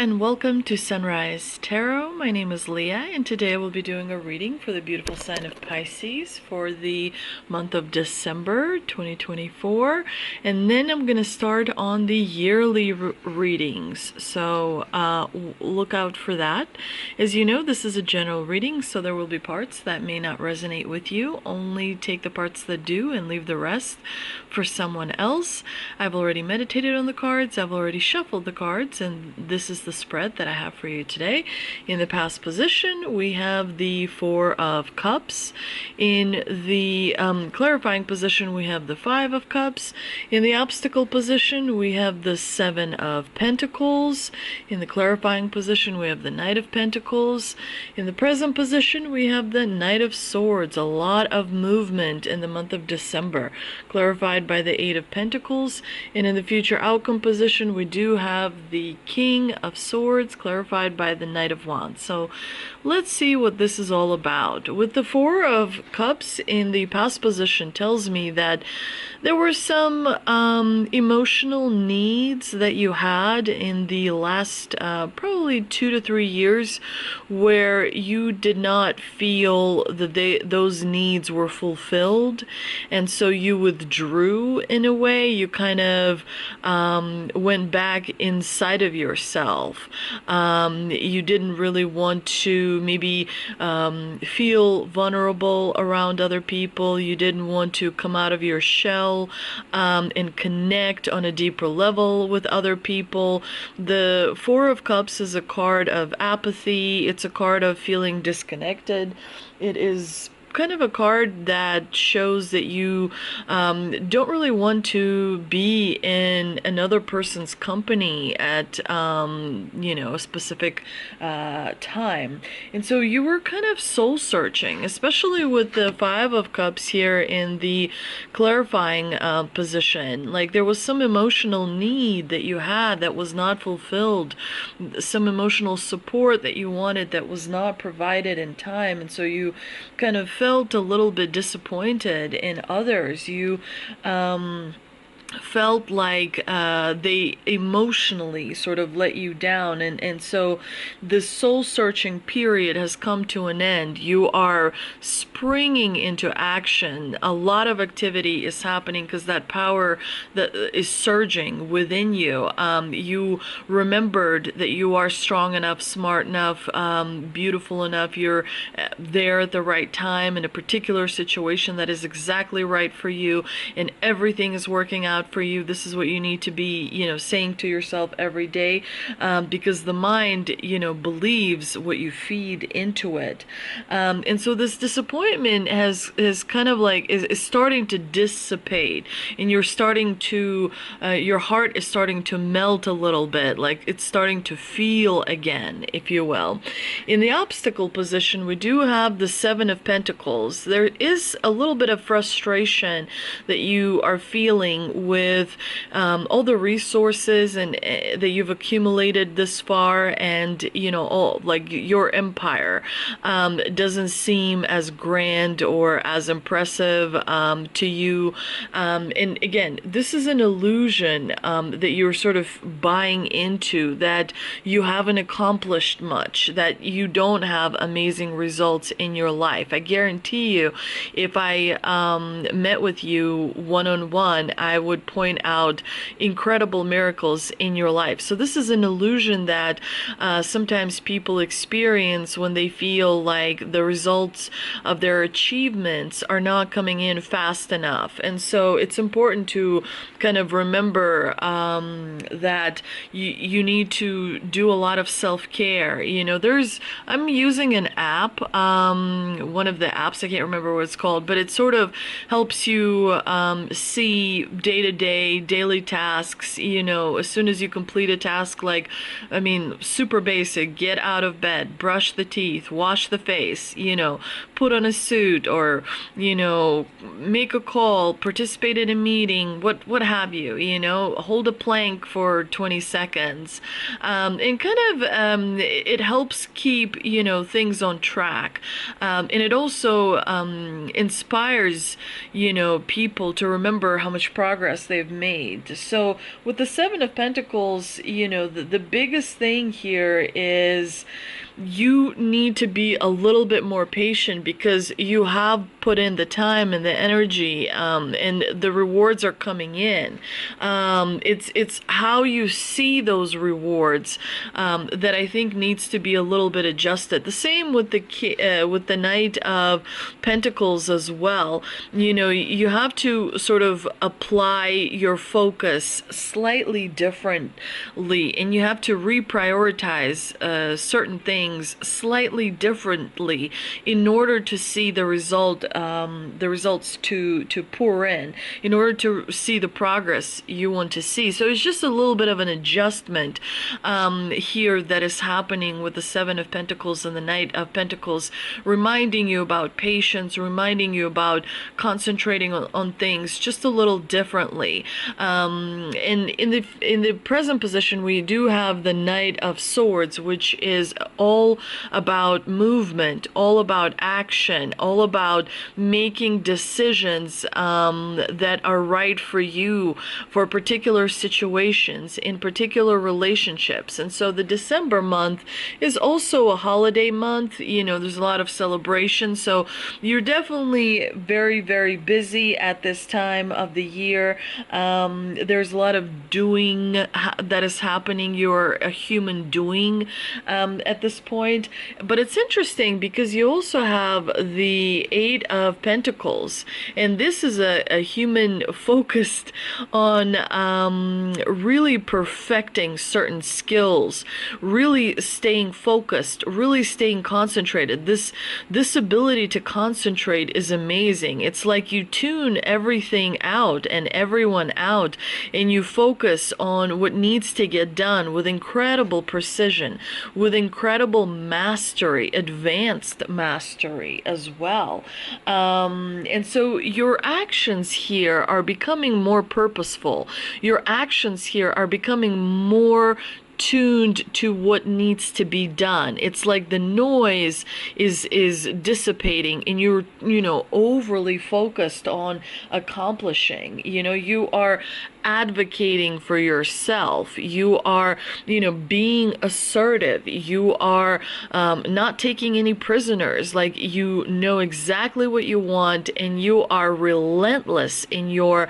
and welcome to Sunrise Tarot. My name is Leah, and today we'll be doing a reading for the beautiful sign of Pisces for the month of December 2024. And then I'm going to start on the yearly readings, so look out for that. As you know, this is a general reading, so there will be parts that may not resonate with you. Only take the parts that do and leave the rest for someone else. I've already meditated on the cards, I've already shuffled the cards, and this is the spread that I have for you today. In the past position, we have the Four of Cups. In the clarifying position, we have the Five of Cups. In the obstacle position, we have the Seven of Pentacles. In the clarifying position, we have the Knight of Pentacles. In the present position, we have the Knight of Swords. A lot of movement in the month of December, clarified by the Eight of Pentacles. And in the future outcome position, we do have the King of Swords, clarified by the Knight of Wands. So let's see what this is all about. With the Four of Cups in the past position tells me that there were some emotional needs that you had in the last probably 2 to 3 years where you did not feel that those needs were fulfilled, and so you withdrew in a way. You kind of went back inside of yourself. You didn't really want to maybe feel vulnerable around other people. You didn't want to come out of your shell and connect on a deeper level with other people. The Four of Cups is a card of apathy. It's a card of feeling disconnected. It is kind of a card that shows that you don't really want to be in another person's company at a specific time, and so you were kind of soul searching, especially with the Five of Cups here in the clarifying position. Like there was some emotional need that you had that was not fulfilled, some emotional support that you wanted that was not provided in time, and so you kind of felt a little bit disappointed in others. You felt like they emotionally sort of let you down, and so this soul-searching period has come to an end. You are springing into action. A lot of activity is happening because that power that is surging within you. You remembered that you are strong enough, smart enough, beautiful enough. You're there at the right time in a particular situation that is exactly right for you, and everything is working out for you. This is what you need to be, saying to yourself every day, because the mind, believes what you feed into it. And so this disappointment is kind of like, is starting to dissipate, and you're starting to, your heart is starting to melt a little bit, like it's starting to feel again, if you will. In the obstacle position, we do have the Seven of Pentacles. There is a little bit of frustration that you are feeling with all the resources and that you've accumulated this far, and all like your empire doesn't seem as grand or as impressive to you, and again, this is an illusion that you're sort of buying into, that you haven't accomplished much, that you don't have amazing results in your life. I guarantee you, if I met with you one-on-one, I would point out incredible miracles in your life. So this is an illusion that sometimes people experience when they feel like the results of their achievements are not coming in fast enough. And so it's important to kind of remember that you need to do a lot of self-care. I'm using an app, one of the apps, I can't remember what it's called, but it sort of helps you see day-to-day, daily tasks. As soon as you complete a task, like, super basic, get out of bed, brush the teeth, wash the face, put on a suit, or, make a call, participate in a meeting, what have you, hold a plank for 20 seconds. And kind of, it helps keep, things on track. And it also inspires, people to remember how much progress progress they've made. So with the Seven of Pentacles, the biggest thing here is you need to be a little bit more patient because you have put in the time and the energy, and the rewards are coming in. It's how you see those rewards that I think needs to be a little bit adjusted. The same with the Knight of Pentacles as well. You have to sort of apply your focus slightly differently, and you have to reprioritize certain things slightly differently in order to see the results to pour in order to see the progress you want to see. So it's just a little bit of an adjustment here that is happening with the Seven of Pentacles and the Knight of Pentacles, reminding you about patience, reminding you about concentrating on things just a little differently. And in the present position, we do have the Knight of Swords, which is all about movement, all about action, all about making decisions that are right for you, for particular situations, in particular relationships. And so the December month is also a holiday month. There's a lot of celebration. So you're definitely very, very busy at this time of the year. There's a lot of doing that is happening. You're a human doing at this point. But it's interesting because you also have the Eight of Pentacles, and this is a human focused on really perfecting certain skills, really staying focused, really staying concentrated. This ability to concentrate is amazing. It's like you tune everything out and everyone out, and you focus on what needs to get done with incredible precision, with incredible mastery, advanced mastery as well. And so your actions here are becoming more purposeful. Your actions here are becoming more tuned to what needs to be done. It's like the noise is dissipating, and you're overly focused on accomplishing. You are advocating for yourself. You are being assertive. You are not taking any prisoners. Like, you know exactly what you want, and you are relentless in your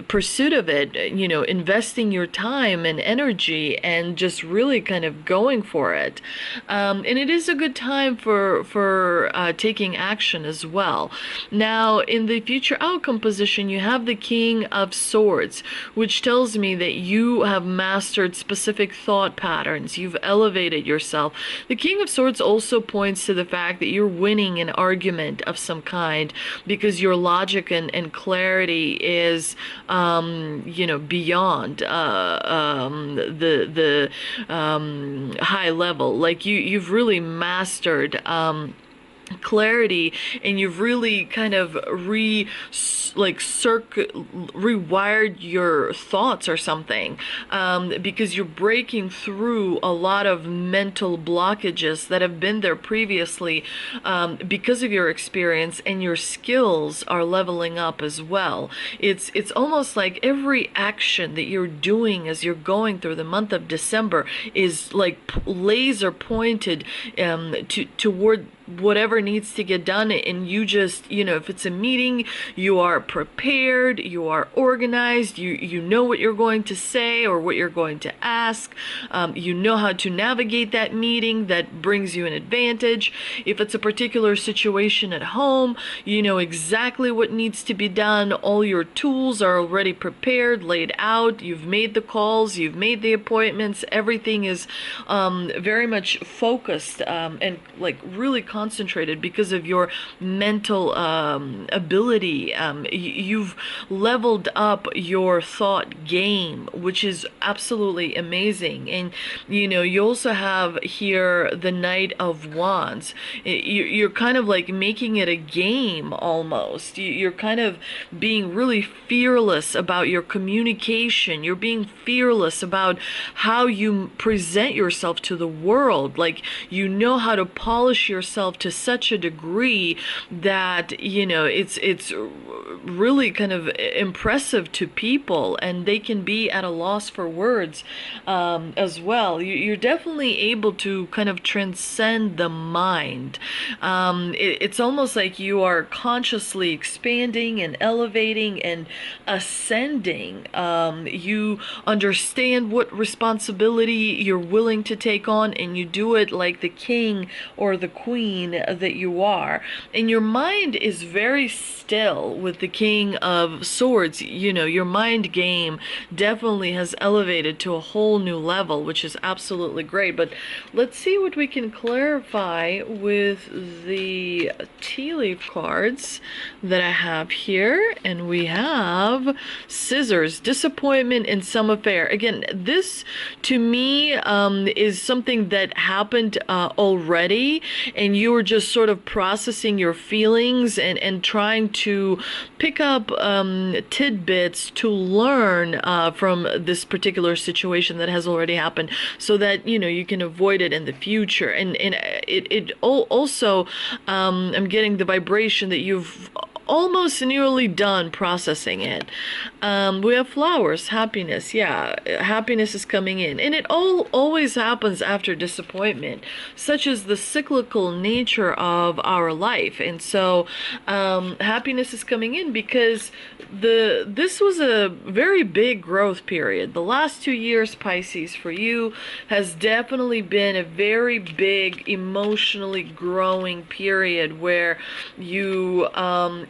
pursuit of it, investing your time and energy and just really kind of going for it. And it is a good time for taking action as well. Now, in the future outcome position, you have the King of Swords, which tells me that you have mastered specific thought patterns. You've elevated yourself. The King of Swords also points to the fact that you're winning an argument of some kind because your logic and clarity is, beyond the high level. Like, you've really mastered clarity, and you've really kind of rewired your thoughts or something, because you're breaking through a lot of mental blockages that have been there previously, because of your experience, and your skills are leveling up as well. It's almost like every action that you're doing as you're going through the month of December is like laser pointed toward whatever needs to get done, and you just, if it's a meeting, you are prepared, you are organized, you know what you're going to say or what you're going to ask, you know how to navigate that meeting that brings you an advantage. If it's a particular situation at home, you know exactly what needs to be done. All your tools are already prepared, laid out, you've made the calls, you've made the appointments, everything is very much focused and like really concentrated because of your mental ability. You've leveled up your thought game, which is absolutely amazing. And you also have here the Knight of Wands. You're kind of like making it a game almost. You're kind of being really fearless about your communication. You're being fearless about how you present yourself to the world. Like, you know how to polish yourself yourself to such a degree that, it's really kind of impressive to people, and they can be at a loss for words as well. You're definitely able to kind of transcend the mind. It's almost like you are consciously expanding and elevating and ascending. You understand what responsibility you're willing to take on, and you do it like the king or the queen that you are. And your mind is very still with the King of Swords. Your mind game definitely has elevated to a whole new level, which is absolutely great. But let's see what we can clarify with the tea leaf cards that I have here. And we have Scissors, disappointment in some affair. Again, this to me is something that happened already, and you were just sort of processing your feelings and trying to pick up tidbits to learn from this particular situation that has already happened, so that you can avoid it in the future. And it also I'm getting the vibration that you've almost nearly done processing it. We have flowers, happiness. Yeah, happiness is coming in, and it always happens after disappointment, such as the cyclical nature of our life. And so happiness is coming in because this was a very big growth period. The last 2 years, Pisces, for you has definitely been a very big emotionally growing period where you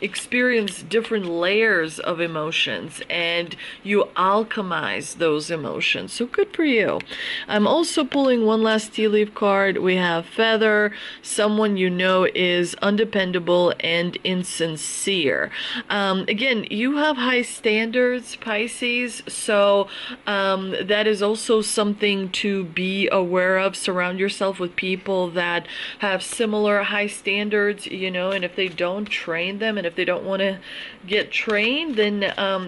experience different layers of emotions and you alchemize those emotions. So good for you. I'm also pulling one last tea leaf card. We have Feather. Someone is undependable and insincere. Again, you have high standards, Pisces, so that is also something to be aware of. Surround yourself with people that have similar high standards, and if they don't, train them. And if they don't want to get trained, then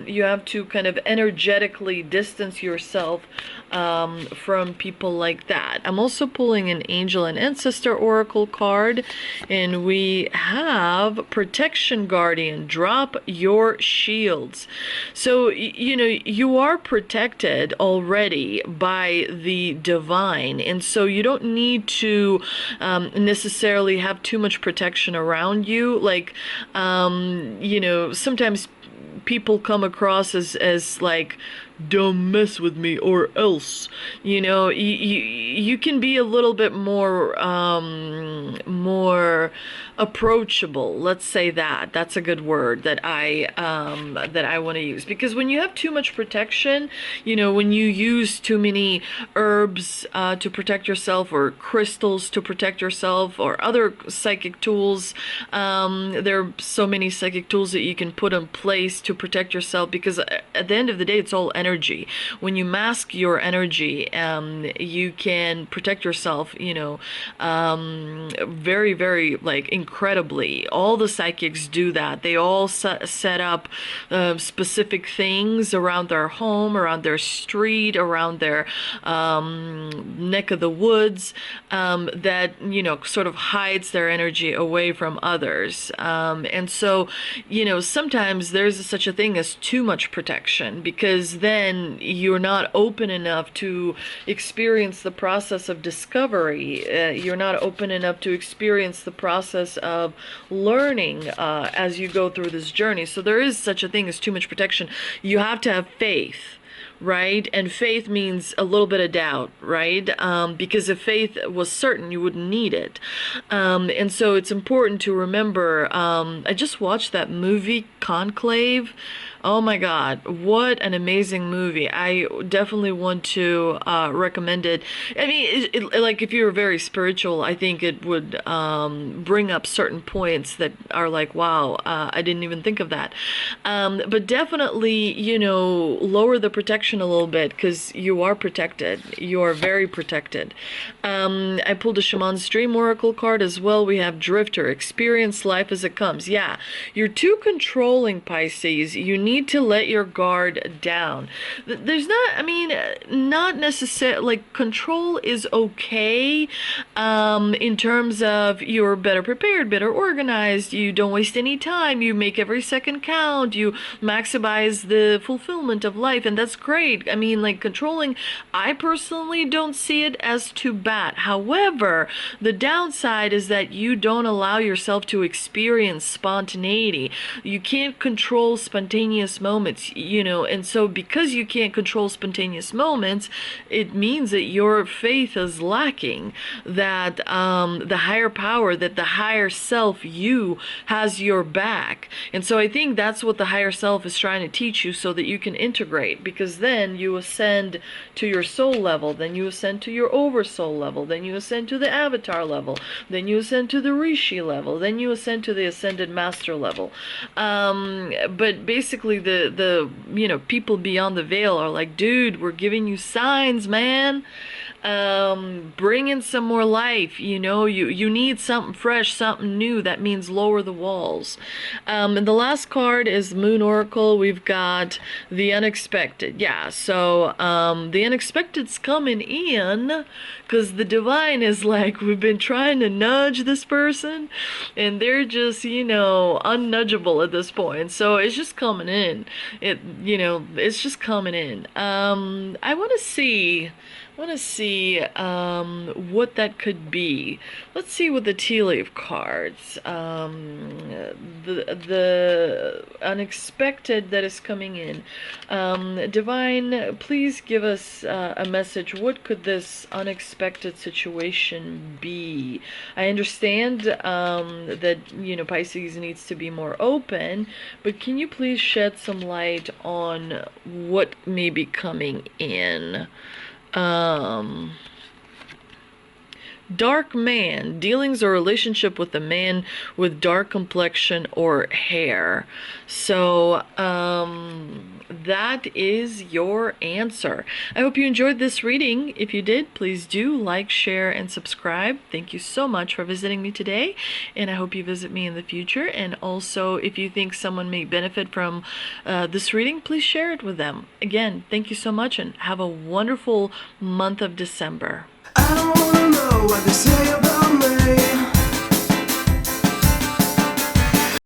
you have to kind of energetically distance yourself from people like that. I'm also pulling an Angel and Ancestor Oracle card, and we have Protection Guardian. Drop your shields. So, you are protected already by the divine, and so you don't need to necessarily have too much protection around you. Like, sometimes people come across as like, don't mess with me or else. You can be a little bit more approachable. Let's say that's a good word that I want to use, because when you have too much protection, when you use too many herbs to protect yourself, or crystals to protect yourself, or other psychic tools, there are so many psychic tools that you can put in place to protect yourself, because at the end of the day, it's all energy. When you mask your energy, you can protect yourself, very, very, like, incredibly. All the psychics do that. They all set up specific things around their home, around their street, around their neck of the woods, that, sort of hides their energy away from others. And so, sometimes there's such a thing as too much protection, because then you're not open enough to experience the process of discovery. You're not open enough to experience the process of learning as you go through this journey. So there is such a thing as too much protection. You have to have faith, right? And faith means a little bit of doubt, right? Because if faith was certain, you wouldn't need it. And so it's important to remember, I just watched that movie, Conclave. Oh my God, what an amazing movie. I definitely want to recommend it. I mean, like, if you're very spiritual, I think it would bring up certain points that are like, wow, I didn't even think of that. But definitely, lower the protection protection a little bit, because you are protected. You are very protected. I pulled a Shaman's Dream Oracle card as well. We have Drifter, experience life as it comes. Yeah, you're too controlling, Pisces. You need to let your guard down. There's not, I mean, not necessarily, like, control is okay, in terms of you're better prepared, better organized, you don't waste any time, you make every second count, you maximize the fulfillment of life, and that's great. I mean, like, controlling, I personally don't see it as too bad. However, the downside is that you don't allow yourself to experience spontaneity. You can't control spontaneous moments, you know, and so because you can't control spontaneous moments, it means that your faith is lacking, that the higher power, that the higher self, you, has your back. And so I think that's what the higher self is trying to teach you, so that you can integrate, because then you ascend to your soul level, then you ascend to your oversoul level, then you ascend to the avatar level, then you ascend to the rishi level, then you ascend to the ascended master level. But basically the you know, people beyond the veil are like, dude, we're giving you signs, man. Bring in some more life, you know, you need something fresh, something new. That means lower the walls. And the last card is Moon Oracle. We've got the unexpected. Yeah, so the unexpected's coming in, because the divine is like, we've been trying to nudge this person, and they're just, you know, unnudgeable at this point. So it's just coming in. You know, it's just coming in. I want to see what that could be. Let's see with the tea leaf cards. The unexpected that is coming in. Divine, please give us a message. What could this unexpected situation be? I understand that, you know, Pisces needs to be more open, but can you please shed some light on what may be coming in? Dark man, dealings or relationship with a man with dark complexion or hair. So, that is your answer. I hope you enjoyed this reading. If you did, please do like, share, and subscribe. Thank you so much for visiting me today, and I hope you visit me in the future. And also, if you think someone may benefit from this reading, please share it with them. Again, thank you so much, and have a wonderful month of December. I don't wanna know what they say about me.